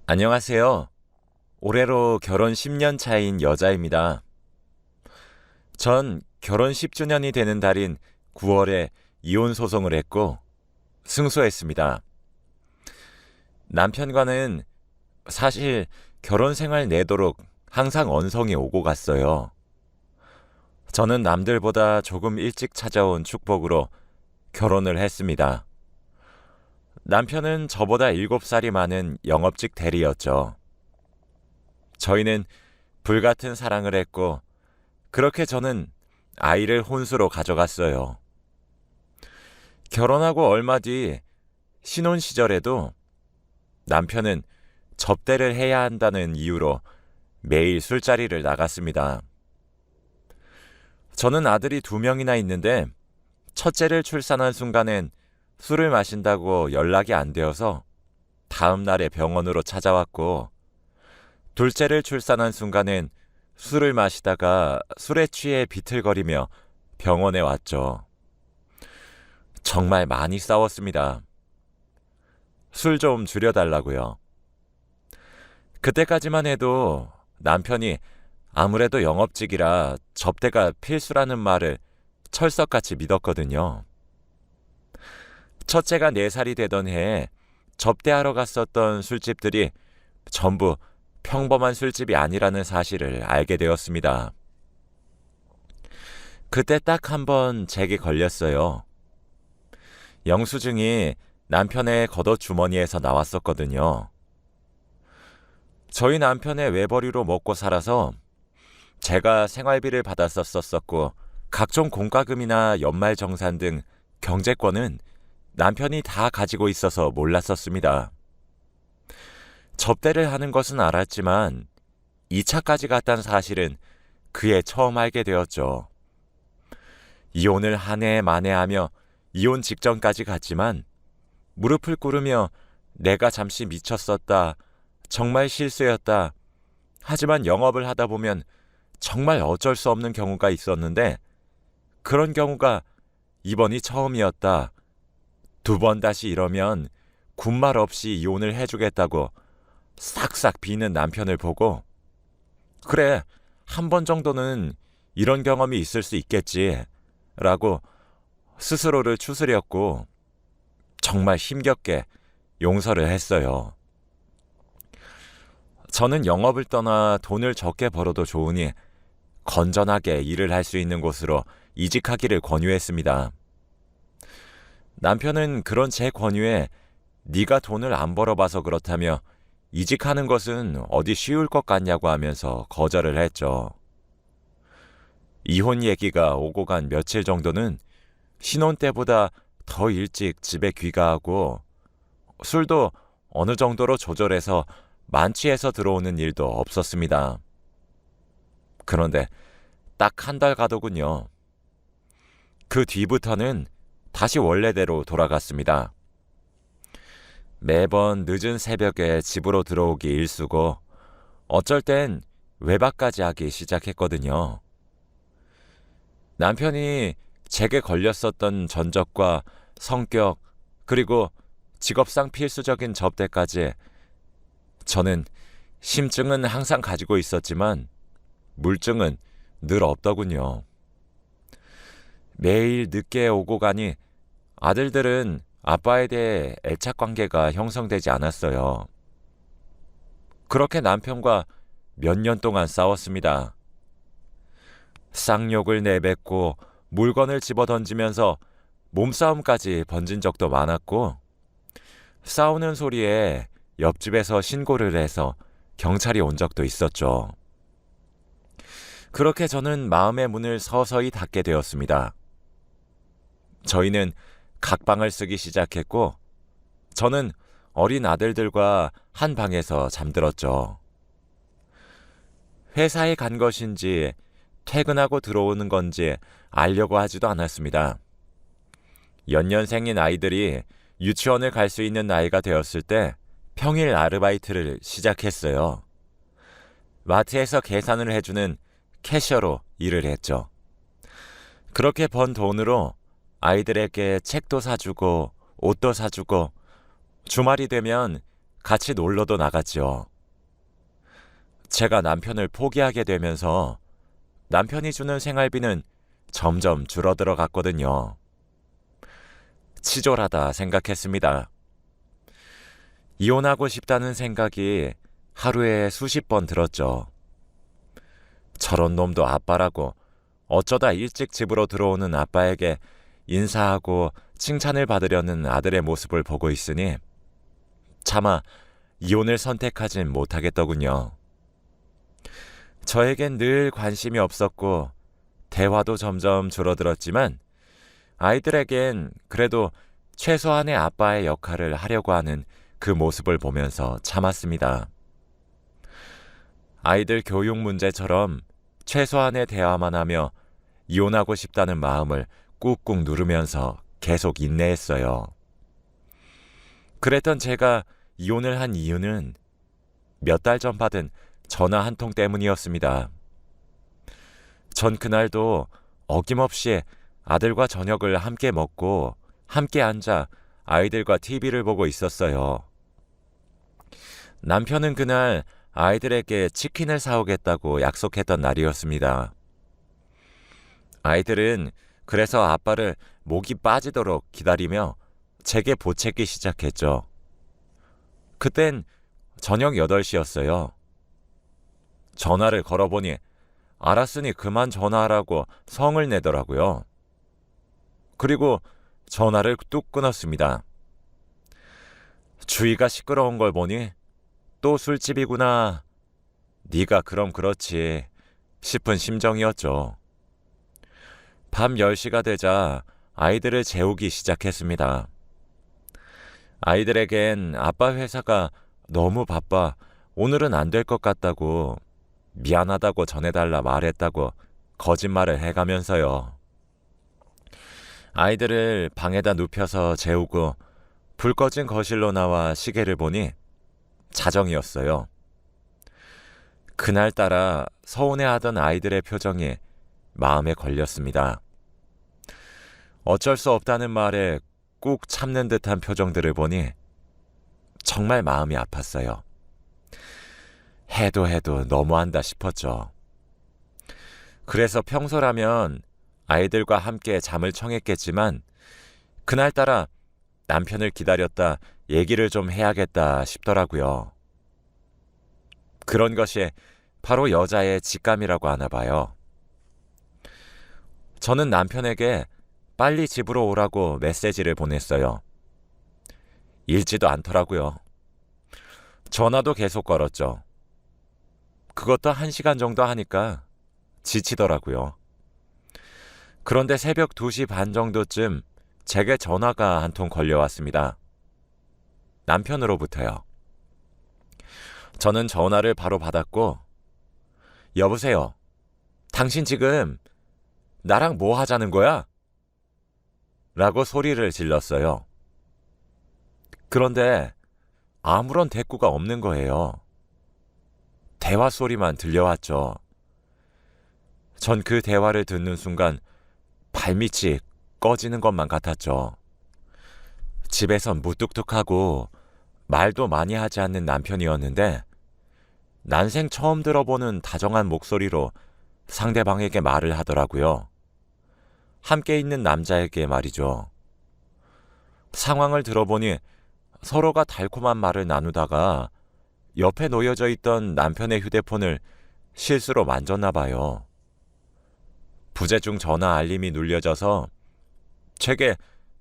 안녕하세요. 올해로 결혼 10년 차인 여자입니다. 전 결혼 10주년이 되는 달인 9월에 이혼 소송을 했고 승소했습니다. 남편과는 사실 결혼 생활 내도록 항상 언성이 오고 갔어요. 저는 남들보다 조금 일찍 찾아온 축복으로 결혼을 했습니다. 남편은 저보다 7살이 많은 영업직 대리였죠. 저희는 불같은 사랑을 했고 그렇게 저는 아이를 혼수로 가져갔어요. 결혼하고 얼마 뒤 신혼 시절에도 남편은 접대를 해야 한다는 이유로 매일 술자리를 나갔습니다. 저는 아들이 2명이나 있는데 첫째를 출산한 순간엔 술을 마신다고 연락이 안 되어서 다음 날에 병원으로 찾아왔고 둘째를 출산한 순간엔 술을 마시다가 술에 취해 비틀거리며 병원에 왔죠. 정말 많이 싸웠습니다. 술 좀 줄여달라고요. 그때까지만 해도 남편이 아무래도 영업직이라 접대가 필수라는 말을 철석같이 믿었거든요. 첫째가 4살이 되던 해에 접대하러 갔었던 술집들이 전부 평범한 술집이 아니라는 사실을 알게 되었습니다. 그때 딱 한 번 제게 걸렸어요. 영수증이 남편의 겉옷 주머니에서 나왔었거든요. 저희 남편의 외벌이로 먹고 살아서 제가 생활비를 받았었었고 각종 공과금이나 연말정산 등 경제권은 남편이 다 가지고 있어서 몰랐었습니다. 접대를 하는 것은 알았지만 2차까지 갔다는 사실은 그해 처음 알게 되었죠. 이혼을 한 해 만에하며 이혼 직전까지 갔지만 무릎을 꿇으며 내가 잠시 미쳤었다. 정말 실수였다. 하지만 영업을 하다 보면 정말 어쩔 수 없는 경우가 있었는데 그런 경우가 이번이 처음이었다. 2번 다시 이러면 군말 없이 이혼을 해주겠다고 싹싹 비는 남편을 보고 그래, 한 번 정도는 이런 경험이 있을 수 있겠지 라고 스스로를 추스렸고 정말 힘겹게 용서를 했어요. 저는 영업을 떠나 돈을 적게 벌어도 좋으니 건전하게 일을 할 수 있는 곳으로 이직하기를 권유했습니다. 남편은 그런 제 권유에 네가 돈을 안 벌어봐서 그렇다며 이직하는 것은 어디 쉬울 것 같냐고 하면서 거절을 했죠. 이혼 얘기가 오고 간 며칠 정도는 신혼 때보다 더 일찍 집에 귀가하고 술도 어느 정도로 조절해서 만취해서 들어오는 일도 없었습니다. 그런데 딱 1달 가더군요. 그 뒤부터는 다시 원래대로 돌아갔습니다. 매번 늦은 새벽에 집으로 들어오기 일쑤고 어쩔 땐 외박까지 하기 시작했거든요. 남편이 제게 걸렸었던 전적과 성격 그리고 직업상 필수적인 접대까지 저는 심증은 항상 가지고 있었지만 물증은 늘 없더군요. 매일 늦게 오고 가니 아들들은 아빠에 대해 애착 관계가 형성되지 않았어요. 그렇게 남편과 몇 년 동안 싸웠습니다. 쌍욕을 내뱉고 물건을 집어던지면서 몸싸움까지 번진 적도 많았고 싸우는 소리에 옆집에서 신고를 해서 경찰이 온 적도 있었죠. 그렇게 저는 마음의 문을 서서히 닫게 되었습니다. 저희는 각방을 쓰기 시작했고 저는 어린 아들들과 한 방에서 잠들었죠. 회사에 간 것인지 퇴근하고 들어오는 건지 알려고 하지도 않았습니다. 연년생인 아이들이 유치원을 갈 수 있는 나이가 되었을 때 평일 아르바이트를 시작했어요. 마트에서 계산을 해주는 캐셔로 일을 했죠. 그렇게 번 돈으로 아이들에게 책도 사주고 옷도 사주고 주말이 되면 같이 놀러도 나갔죠. 제가 남편을 포기하게 되면서 남편이 주는 생활비는 점점 줄어들어 갔거든요. 치졸하다 생각했습니다. 이혼하고 싶다는 생각이 하루에 수십 번 들었죠. 저런 놈도 아빠라고 어쩌다 일찍 집으로 들어오는 아빠에게 인사하고 칭찬을 받으려는 아들의 모습을 보고 있으니 차마 이혼을 선택하진 못하겠더군요. 저에겐 늘 관심이 없었고 대화도 점점 줄어들었지만 아이들에겐 그래도 최소한의 아빠의 역할을 하려고 하는 그 모습을 보면서 참았습니다. 아이들 교육 문제처럼 최소한의 대화만 하며 이혼하고 싶다는 마음을 꾹꾹 누르면서 계속 인내했어요. 그랬던 제가 이혼을 한 이유는 몇 달 전 받은 전화 한 통 때문이었습니다. 전 그날도 어김없이 아들과 저녁을 함께 먹고 함께 앉아 아이들과 TV를 보고 있었어요. 남편은 그날 아이들에게 치킨을 사오겠다고 약속했던 날이었습니다. 아이들은 그래서 아빠를 목이 빠지도록 기다리며 제게 보채기 시작했죠. 그땐 저녁 8시였어요. 전화를 걸어보니 알았으니 그만 전화하라고 성을 내더라고요. 그리고 전화를 뚝 끊었습니다. 주위가 시끄러운 걸 보니 또 술집이구나. 네가 그럼 그렇지 싶은 심정이었죠. 밤 10시가 되자 아이들을 재우기 시작했습니다. 아이들에겐 아빠 회사가 너무 바빠 오늘은 안 될 것 같다고 미안하다고 전해달라 말했다고 거짓말을 해가면서요. 아이들을 방에다 눕혀서 재우고 불 꺼진 거실로 나와 시계를 보니 자정이었어요. 그날따라 서운해하던 아이들의 표정이 마음에 걸렸습니다. 어쩔 수 없다는 말에 꾹 참는 듯한 표정들을 보니 정말 마음이 아팠어요. 해도 너무한다 싶었죠. 그래서 평소라면 아이들과 함께 잠을 청했겠지만 그날따라 남편을 기다렸다 얘기를 좀 해야겠다 싶더라고요. 그런 것이 바로 여자의 직감이라고 하나 봐요. 저는 남편에게 빨리 집으로 오라고 메시지를 보냈어요. 읽지도 않더라고요. 전화도 계속 걸었죠. 그것도 1시간 정도 하니까 지치더라고요. 그런데 새벽 2시 반 정도쯤 제게 전화가 한 통 걸려왔습니다. 남편으로부터요. 저는 전화를 바로 받았고 여보세요. 당신 지금 나랑 뭐 하자는 거야? 라고 소리를 질렀어요. 그런데 아무런 대꾸가 없는 거예요. 대화 소리만 들려왔죠. 전 그 대화를 듣는 순간 발밑이 꺼지는 것만 같았죠. 집에선 무뚝뚝하고 말도 많이 하지 않는 남편이었는데 난생 처음 들어보는 다정한 목소리로 상대방에게 말을 하더라고요. 함께 있는 남자에게 말이죠. 상황을 들어보니 서로가 달콤한 말을 나누다가 옆에 놓여져 있던 남편의 휴대폰을 실수로 만졌나 봐요. 부재중 전화 알림이 눌려져서 제게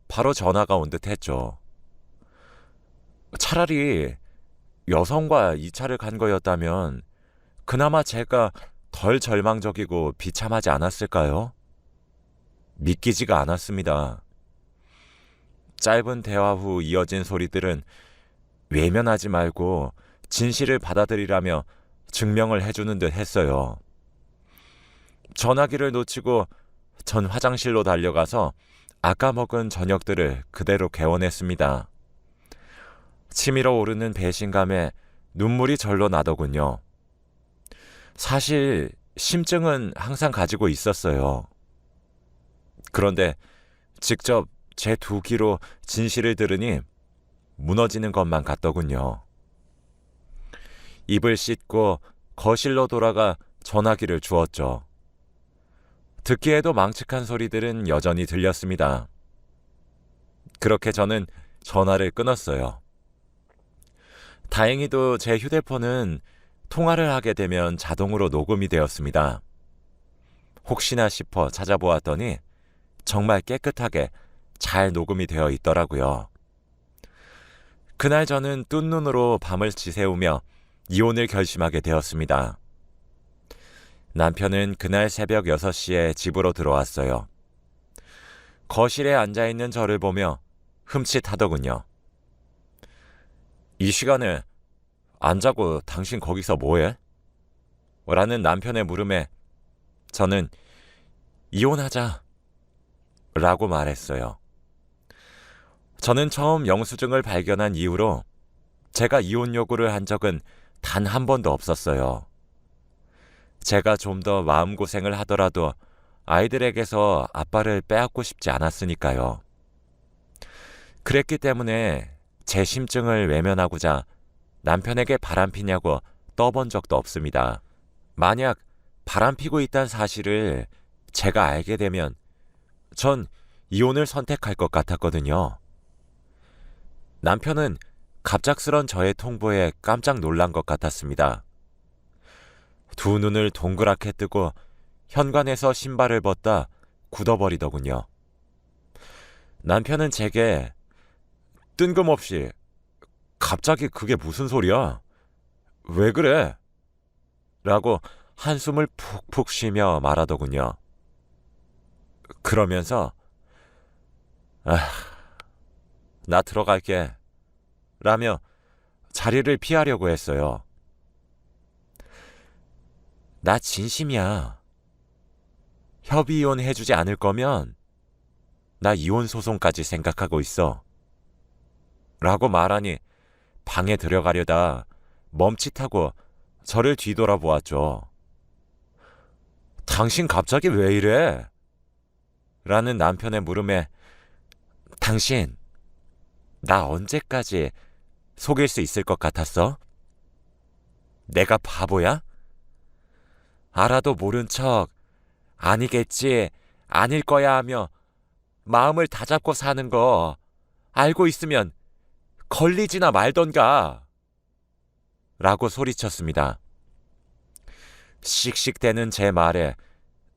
바로 전화가 온 듯 했죠. 차라리 여성과 2차를 간 거였다면 그나마 제가 덜 절망적이고 비참하지 않았을까요? 믿기지가 않았습니다. 짧은 대화 후 이어진 소리들은 외면하지 말고 진실을 받아들이라며 증명을 해주는 듯 했어요. 전화기를 놓치고 전 화장실로 달려가서 아까 먹은 저녁들을 그대로 개원했습니다. 치밀어 오르는 배신감에 눈물이 절로 나더군요. 사실 심증은 항상 가지고 있었어요. 그런데 직접 제 두 귀로 진실을 들으니 무너지는 것만 같더군요. 입을 씻고 거실로 돌아가 전화기를 주었죠. 듣기에도 망측한 소리들은 여전히 들렸습니다. 그렇게 저는 전화를 끊었어요. 다행히도 제 휴대폰은 통화를 하게 되면 자동으로 녹음이 되었습니다. 혹시나 싶어 찾아보았더니 정말 깨끗하게 잘 녹음이 되어 있더라고요. 그날 저는 뜬 눈으로 밤을 지새우며 이혼을 결심하게 되었습니다. 남편은 그날 새벽 6시에 집으로 들어왔어요. 거실에 앉아있는 저를 보며 흠칫하더군요. 이 시간에 안 자고 당신 거기서 뭐해? 라는 남편의 물음에 저는 이혼하자 라고 말했어요. 저는 처음 영수증을 발견한 이후로 제가 이혼 요구를 한 적은 단 한 번도 없었어요. 제가 좀 더 마음고생을 하더라도 아이들에게서 아빠를 빼앗고 싶지 않았으니까요. 그랬기 때문에 제 심증을 외면하고자 남편에게 바람피냐고 떠본 적도 없습니다. 만약 바람피고 있다는 사실을 제가 알게 되면 전 이혼을 선택할 것 같았거든요. 남편은 갑작스런 저의 통보에 깜짝 놀란 것 같았습니다. 두 눈을 동그랗게 뜨고 현관에서 신발을 벗다 굳어버리더군요. 남편은 제게 뜬금없이 갑자기 그게 무슨 소리야? 왜 그래? 라고 한숨을 푹푹 쉬며 말하더군요. 그러면서 나 들어갈게 라며 자리를 피하려고 했어요. 나 진심이야. 협의 이혼 해주지 않을 거면 나 이혼 소송까지 생각하고 있어. 라고 말하니 방에 들어가려다 멈칫하고 저를 뒤돌아보았죠. 당신 갑자기 왜 이래? 라는 남편의 물음에 당신 나 언제까지 속일 수 있을 것 같았어? 내가 바보야? 알아도 모른 척 아니겠지, 아닐 거야 하며 마음을 다잡고 사는 거 알고 있으면 걸리지나 말던가 라고 소리쳤습니다. 씩씩대는 제 말에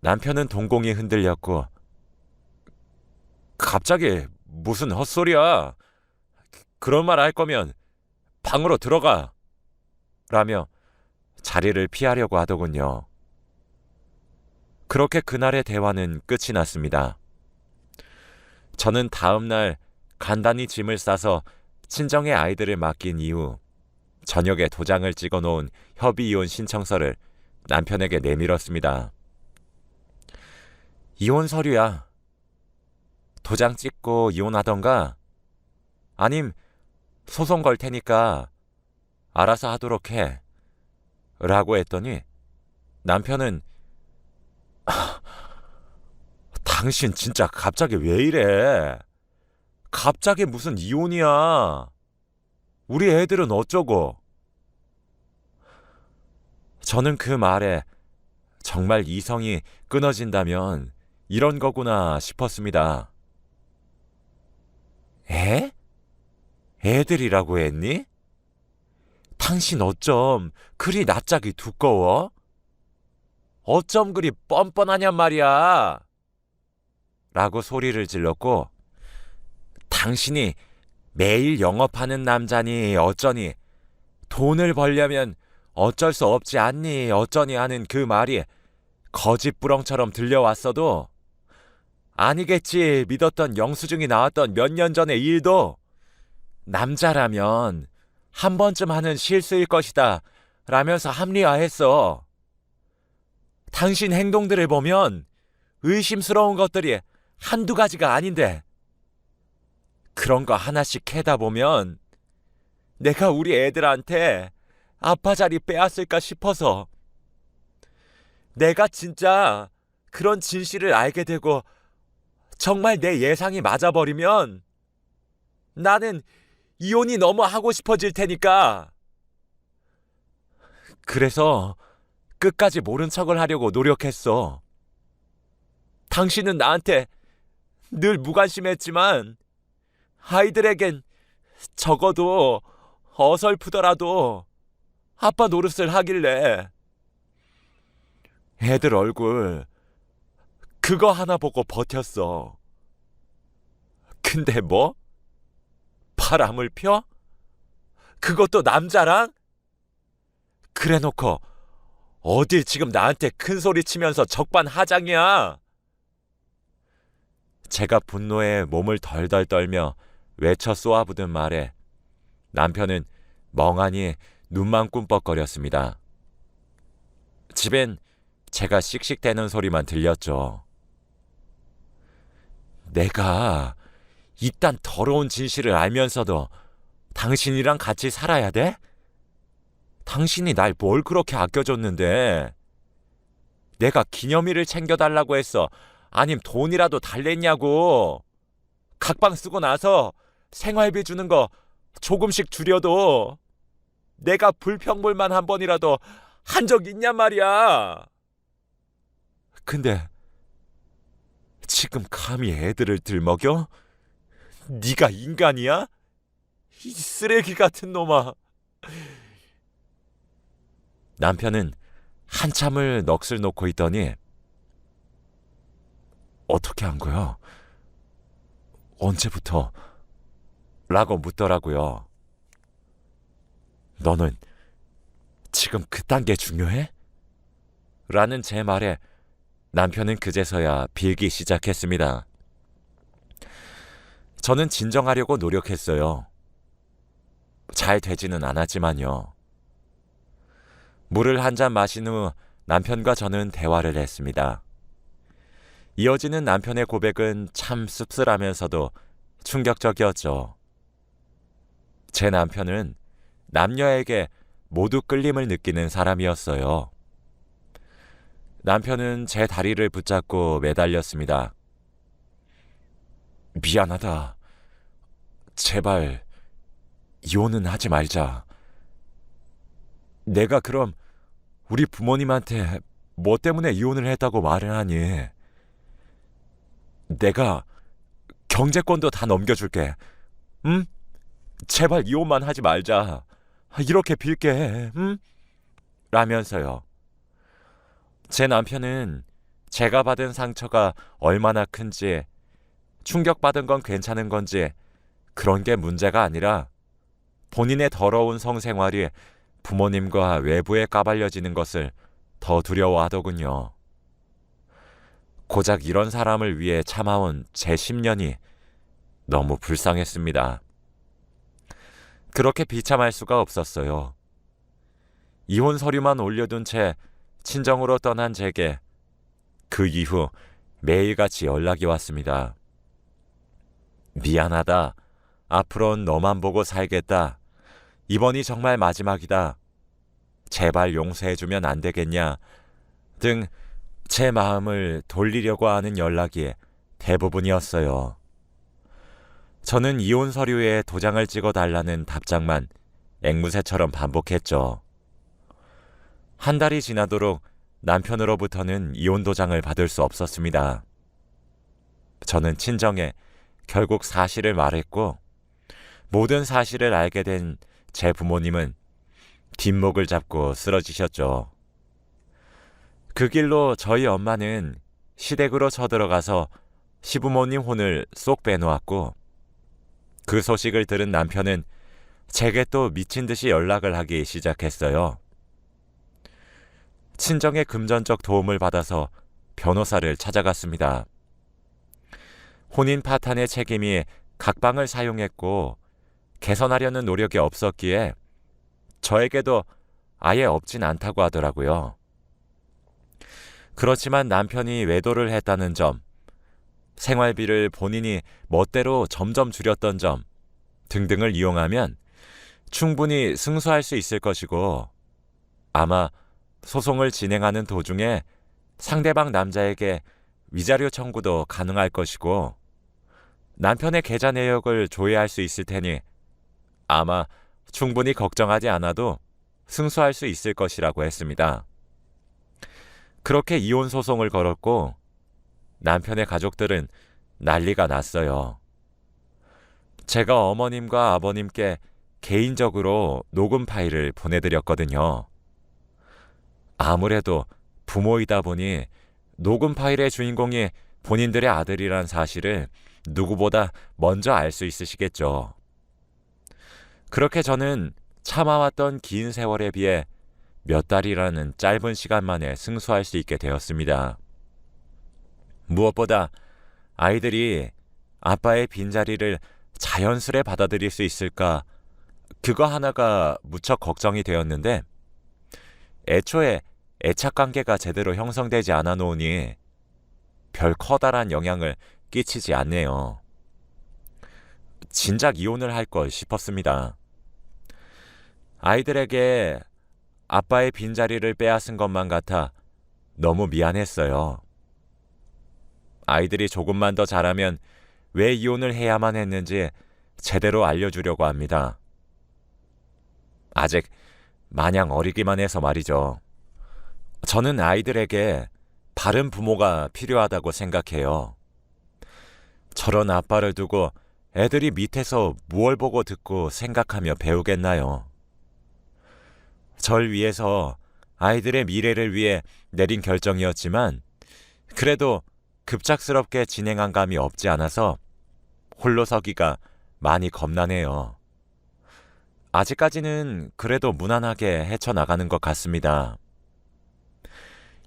남편은 동공이 흔들렸고 갑자기 무슨 헛소리야. 그런 말 할 거면 방으로 들어가 라며 자리를 피하려고 하더군요. 그렇게 그날의 대화는 끝이 났습니다. 저는 다음 날 간단히 짐을 싸서 친정의 아이들을 맡긴 이후 저녁에 도장을 찍어 놓은 협의 이혼 신청서를 남편에게 내밀었습니다. 이혼 서류야. 도장 찍고 이혼하던가 아님 소송 걸 테니까 알아서 하도록 해 라고 했더니 남편은 당신 진짜 갑자기 왜 이래? 갑자기 무슨 이혼이야? 우리 애들은 어쩌고? 저는 그 말에 정말 이성이 끊어진다면 이런 거구나 싶었습니다. 애? 애들이라고 했니? 당신 어쩜 그리 낯짝이 두꺼워? 어쩜 그리 뻔뻔하냔 말이야. 라고 소리를 질렀고 당신이 매일 영업하는 남자니 어쩌니 돈을 벌려면 어쩔 수 없지 않니 어쩌니 하는 그 말이 거짓부렁처럼 들려왔어도 아니겠지 믿었던 영수증이 나왔던 몇 년 전의 일도 남자라면 한 번쯤 하는 실수일 것이다 라면서 합리화했어. 당신 행동들을 보면 의심스러운 것들이 한두 가지가 아닌데 그런 거 하나씩 캐다 보면 내가 우리 애들한테 아빠 자리 빼앗을까 싶어서 내가 진짜 그런 진실을 알게 되고 정말 내 예상이 맞아버리면 나는 이혼이 너무 하고 싶어질 테니까 그래서 끝까지 모른 척을 하려고 노력했어. 당신은 나한테 늘 무관심했지만 아이들에겐 적어도 어설프더라도 아빠 노릇을 하길래 애들 얼굴 그거 하나 보고 버텼어. 근데 뭐? 바람을 펴? 그것도 남자랑? 그래놓고 어딜 지금 나한테 큰 소리 치면서 적반하장이야. 제가 분노에 몸을 덜덜 떨며 외쳐 쏘아부든 말에 남편은 멍하니 눈만 꿈뻑거렸습니다. 집엔 제가 씩씩대는 소리만 들렸죠. 내가 이딴 더러운 진실을 알면서도 당신이랑 같이 살아야 돼? 당신이 날 뭘 그렇게 아껴줬는데? 내가 기념일을 챙겨달라고 했어? 아님 돈이라도 달랬냐고? 각방 쓰고 나서 생활비 주는 거 조금씩 줄여도 내가 불평불만 한 번이라도 한 적 있냔 말이야. 근데 지금 감히 애들을 들먹여? 네가 인간이야? 이 쓰레기 같은 놈아. 남편은 한참을 넋을 놓고 있더니 어떻게 한 거야? 언제부터? 라고 묻더라고요. 너는 지금 그딴 게 중요해? 라는 제 말에 남편은 그제서야 빌기 시작했습니다. 저는 진정하려고 노력했어요. 잘 되지는 않았지만요. 물을 한 잔 마신 후 남편과 저는 대화를 했습니다. 이어지는 남편의 고백은 참 씁쓸하면서도 충격적이었죠. 제 남편은 남녀에게 모두 끌림을 느끼는 사람이었어요. 남편은 제 다리를 붙잡고 매달렸습니다. 미안하다. 제발 이혼은 하지 말자. 내가 그럼 우리 부모님한테 뭐 때문에 이혼을 했다고 말을 하니? 내가 경제권도 다 넘겨줄게. 응? 제발 이혼만 하지 말자. 이렇게 빌게. 응? 라면서요. 제 남편은 제가 받은 상처가 얼마나 큰지, 충격받은 건 괜찮은 건지 그런 게 문제가 아니라 본인의 더러운 성생활이 부모님과 외부에 까발려지는 것을 더 두려워하더군요. 고작 이런 사람을 위해 참아온 제 10년이 너무 불쌍했습니다. 그렇게 비참할 수가 없었어요. 이혼 서류만 올려둔 채 친정으로 떠난 제게 그 이후 매일같이 연락이 왔습니다. 미안하다. 앞으로는 너만 보고 살겠다. 이번이 정말 마지막이다. 제발 용서해주면 안 되겠냐? 등 제 마음을 돌리려고 하는 연락이 대부분이었어요. 저는 이혼 서류에 도장을 찍어달라는 답장만 앵무새처럼 반복했죠. 한 달이 지나도록 남편으로부터는 이혼 도장을 받을 수 없었습니다. 저는 친정에 결국 사실을 말했고 모든 사실을 알게 된 제 부모님은 뒷목을 잡고 쓰러지셨죠. 그 길로 저희 엄마는 시댁으로 쳐들어가서 시부모님 혼을 쏙 빼놓았고 그 소식을 들은 남편은 제게 또 미친 듯이 연락을 하기 시작했어요. 친정의 금전적 도움을 받아서 변호사를 찾아갔습니다. 혼인 파탄의 책임이 각방을 사용했고 개선하려는 노력이 없었기에 저에게도 아예 없진 않다고 하더라고요. 그렇지만 남편이 외도를 했다는 점, 생활비를 본인이 멋대로 점점 줄였던 점 등등을 이용하면 충분히 승소할 수 있을 것이고 아마 소송을 진행하는 도중에 상대방 남자에게 위자료 청구도 가능할 것이고 남편의 계좌 내역을 조회할 수 있을 테니 아마 충분히 걱정하지 않아도 승소할 수 있을 것이라고 했습니다. 그렇게 이혼 소송을 걸었고 남편의 가족들은 난리가 났어요. 제가 어머님과 아버님께 개인적으로 녹음 파일을 보내드렸거든요. 아무래도 부모이다 보니 녹음 파일의 주인공이 본인들의 아들이란 사실을 누구보다 먼저 알 수 있으시겠죠. 그렇게 저는 참아왔던 긴 세월에 비해 몇 달이라는 짧은 시간 만에 승소할 수 있게 되었습니다. 무엇보다 아이들이 아빠의 빈자리를 자연스레 받아들일 수 있을까, 그거 하나가 무척 걱정이 되었는데 애초에 애착관계가 제대로 형성되지 않아 놓으니 별 커다란 영향을 끼치지 않네요. 진작 이혼을 할 걸 싶었습니다. 아이들에게 아빠의 빈자리를 빼앗은 것만 같아 너무 미안했어요. 아이들이 조금만 더 자라면 왜 이혼을 해야만 했는지 제대로 알려주려고 합니다. 아직 마냥 어리기만 해서 말이죠. 저는 아이들에게 바른 부모가 필요하다고 생각해요. 저런 아빠를 두고 애들이 밑에서 무얼 보고 듣고 생각하며 배우겠나요? 절 위해서 아이들의 미래를 위해 내린 결정이었지만 그래도 급작스럽게 진행한 감이 없지 않아서 홀로 서기가 많이 겁나네요. 아직까지는 그래도 무난하게 헤쳐나가는 것 같습니다.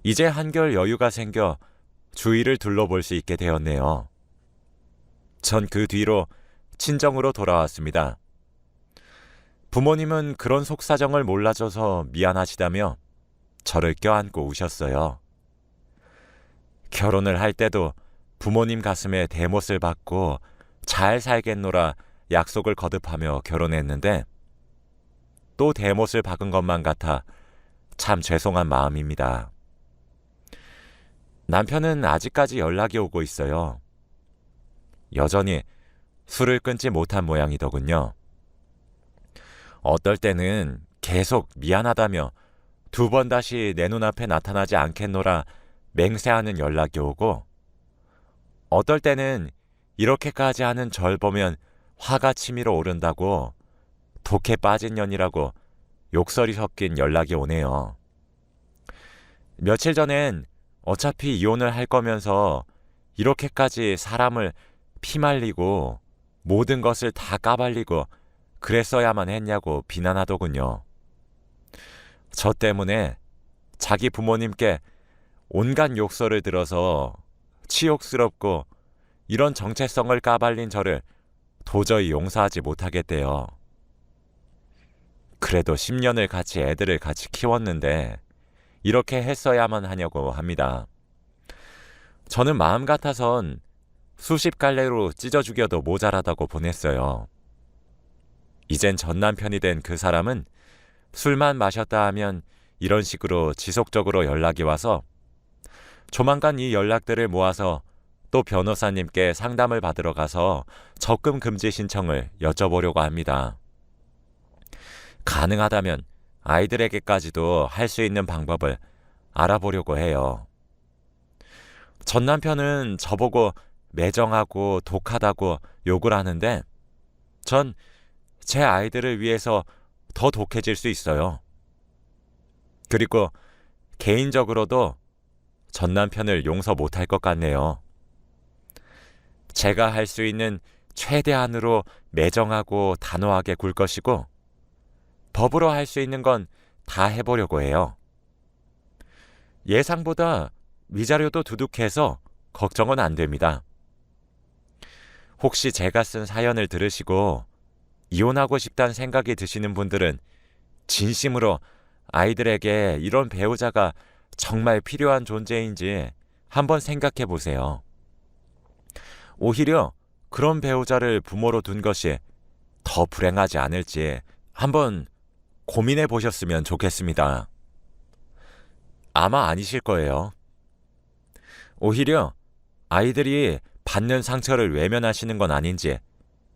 이제 한결 여유가 생겨 주위를 둘러볼 수 있게 되었네요. 전 그 뒤로 친정으로 돌아왔습니다. 부모님은 그런 속사정을 몰라줘서 미안하시다며 저를 껴안고 우셨어요. 결혼을 할 때도 부모님 가슴에 대못을 박고 잘 살겠노라 약속을 거듭하며 결혼했는데 또 대못을 박은 것만 같아 참 죄송한 마음입니다. 남편은 아직까지 연락이 오고 있어요. 여전히 술을 끊지 못한 모양이더군요. 어떨 때는 계속 미안하다며 2번 다시 내 눈앞에 나타나지 않겠노라 맹세하는 연락이 오고, 어떨 때는 이렇게까지 하는 절 보면 화가 치밀어 오른다고 독해 빠진 년이라고 욕설이 섞인 연락이 오네요. 며칠 전엔 어차피 이혼을 할 거면서 이렇게까지 사람을 피말리고 모든 것을 다 까발리고 그랬어야만 했냐고 비난하더군요. 저 때문에 자기 부모님께 온갖 욕설을 들어서 치욕스럽고 이런 정체성을 까발린 저를 도저히 용서하지 못하겠대요. 그래도 10년을 애들을 같이 키웠는데 이렇게 했어야만 하냐고 합니다. 저는 마음 같아선 수십 갈래로 찢어 죽여도 모자라다고 보냈어요. 이젠 전 남편이 된 그 사람은 술만 마셨다 하면 이런 식으로 지속적으로 연락이 와서 조만간 이 연락들을 모아서 또 변호사님께 상담을 받으러 가서 적금 금지 신청을 여쭤보려고 합니다. 가능하다면 아이들에게까지도 할 수 있는 방법을 알아보려고 해요. 전 남편은 저보고 매정하고 독하다고 욕을 하는데 전 제 아이들을 위해서 더 독해질 수 있어요. 그리고 개인적으로도 전 남편을 용서 못할 것 같네요. 제가 할 수 있는 최대한으로 매정하고 단호하게 굴 것이고 법으로 할 수 있는 건 다 해보려고 해요. 예상보다 위자료도 두둑해서 걱정은 안 됩니다. 혹시 제가 쓴 사연을 들으시고 이혼하고 싶다는 생각이 드시는 분들은 진심으로 아이들에게 이런 배우자가 정말 필요한 존재인지 한번 생각해 보세요. 오히려 그런 배우자를 부모로 둔 것이 더 불행하지 않을지 한번 고민해 보셨으면 좋겠습니다. 아마 아니실 거예요. 오히려 아이들이 받는 상처를 외면하시는 건 아닌지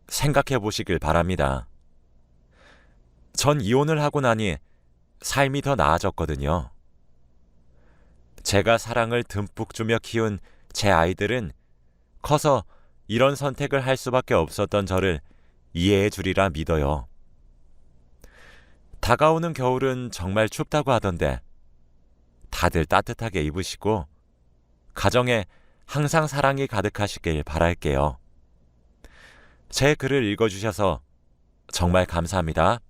생각해 보시길 바랍니다. 전 이혼을 하고 나니 삶이 더 나아졌거든요. 제가 사랑을 듬뿍 주며 키운 제 아이들은 커서 이런 선택을 할 수밖에 없었던 저를 이해해 주리라 믿어요. 다가오는 겨울은 정말 춥다고 하던데 다들 따뜻하게 입으시고 가정에 항상 사랑이 가득하시길 바랄게요. 제 글을 읽어주셔서 정말 감사합니다.